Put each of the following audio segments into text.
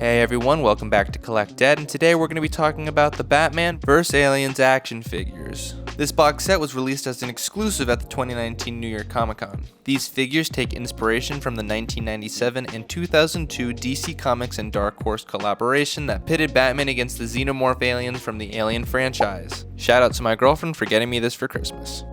Hey everyone, welcome back to Collect Dead, and today we're going to be talking about the Batman vs. Aliens action figures. This box set was released as an exclusive at the 2019 New York Comic Con. These figures take inspiration from the 1997 and 2002 DC Comics and Dark Horse collaboration that pitted Batman against the xenomorph aliens from the Alien franchise. Shout out to my girlfriend for getting me this for Christmas.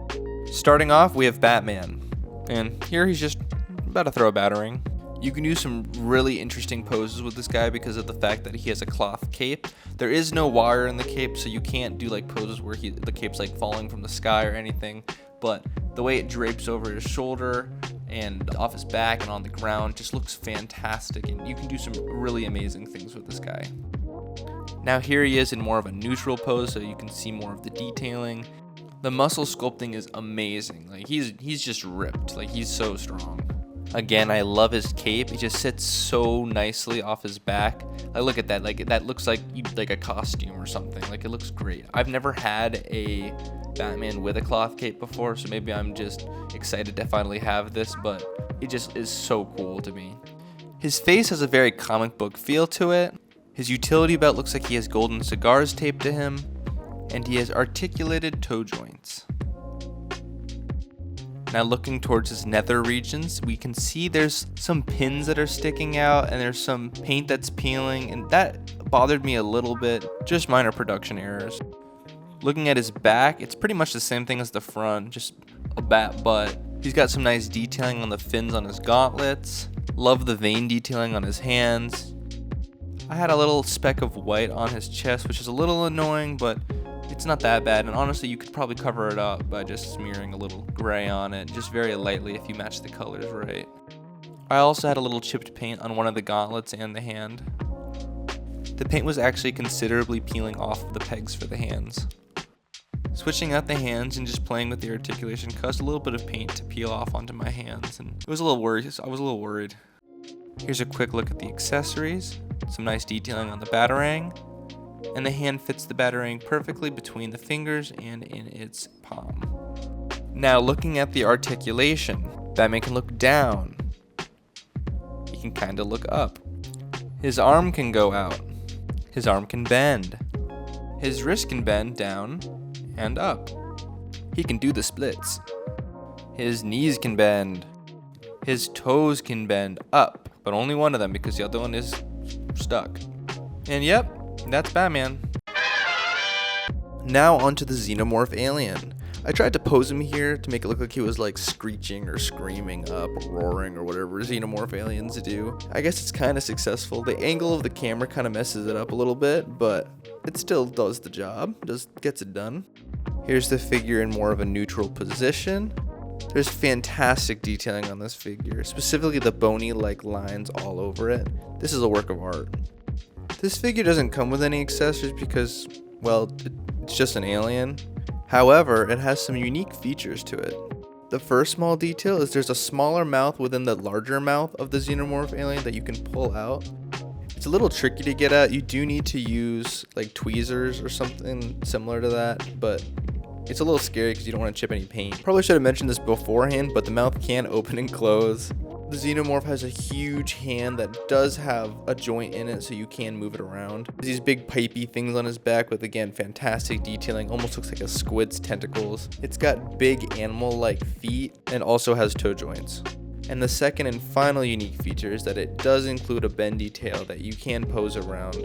Starting off, we have Batman, and here he's just about to throw a batarang. You can do some really interesting poses with this guy because of the fact that he has a cloth cape. There is no wire in the cape, so you can't do like poses where the cape's like falling from the sky or anything. But the way it drapes over his shoulder and off his back and on the ground just looks fantastic, and you can do some really amazing things with this guy. Now here he is in more of a neutral pose, so you can see more of the detailing. The muscle sculpting is amazing. Like he's just ripped. Like he's so strong. Again, I love his cape. It just sits so nicely off his back. I look at that, like that looks like a costume or something. Like it looks great. I've never had a Batman with a cloth cape before, so maybe I'm just excited to finally have this, but it just is so cool to me. His face has a very comic book feel to it. His utility belt looks like he has golden cigars taped to him, and he has articulated toe joints. Now looking towards his nether regions, we can see there's some pins that are sticking out and there's some paint that's peeling, and that bothered me a little bit, just minor production errors. Looking at his back, it's pretty much the same thing as the front, just a bat butt. He's got some nice detailing on the fins on his gauntlets. Love the vein detailing on his hands. I had a little speck of white on his chest, which is a little annoying, but it's not that bad, and honestly you could probably cover it up by just smearing a little gray on it, just very lightly if you match the colors right. I also had a little chipped paint on one of the gauntlets and the hand. The paint was actually considerably peeling off of the pegs for the hands. Switching out the hands and just playing with the articulation caused a little bit of paint to peel off onto my hands, and I was a little worried. Here's a quick look at the accessories, some nice detailing on the batarang, and the hand fits the batarang perfectly between the fingers and in its palm. Now looking at the articulation, Batman can look down. He can kind of look up. His arm can go out. His arm can bend. His wrist can bend down and up. He can do the splits. His knees can bend. His toes can bend up, but only one of them because the other one is stuck. And yep, that's Batman. Now onto the xenomorph alien. I tried to pose him here to make it look like he was like screeching or screaming up, or roaring, or whatever xenomorph aliens do. I guess it's kind of successful. The angle of the camera kind of messes it up a little bit, but it still does the job, gets it done. Here's the figure in more of a neutral position. There's fantastic detailing on this figure, specifically the bony like lines all over it. This is a work of art. This figure doesn't come with any accessories because, well, it's just an alien. However, it has some unique features to it. The first small detail is there's a smaller mouth within the larger mouth of the xenomorph alien that you can pull out. It's a little tricky to get at. You do need to use like tweezers or something similar to that, but it's a little scary because you don't want to chip any paint. Probably should have mentioned this beforehand, but the mouth can open and close. The xenomorph has a huge hand that does have a joint in it, so you can move it around. These big pipey things on his back with, again, fantastic detailing. Almost looks like a squid's tentacles. It's got big animal-like feet and also has toe joints. And the second and final unique feature is that it does include a bendy tail that you can pose around.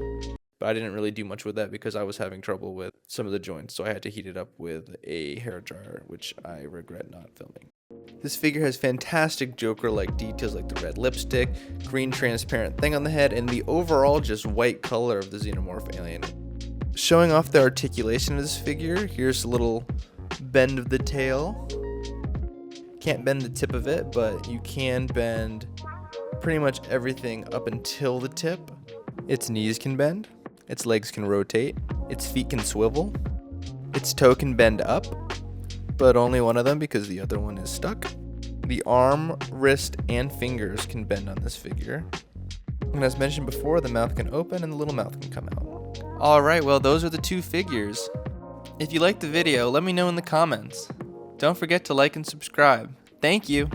But I didn't really do much with that because I was having trouble with some of the joints, so I had to heat it up with a hairdryer, which I regret not filming. This figure has fantastic Joker-like details like the red lipstick, green transparent thing on the head, and the overall just white color of the xenomorph alien. Showing off the articulation of this figure, here's a little bend of the tail. Can't bend the tip of it, but you can bend pretty much everything up until the tip. Its knees can bend, its legs can rotate, its feet can swivel, its toe can bend up, but only one of them because the other one is stuck. The arm, wrist, and fingers can bend on this figure. And as mentioned before, the mouth can open and the little mouth can come out. Alright, well those are the two figures. If you liked the video, let me know in the comments. Don't forget to like and subscribe. Thank you!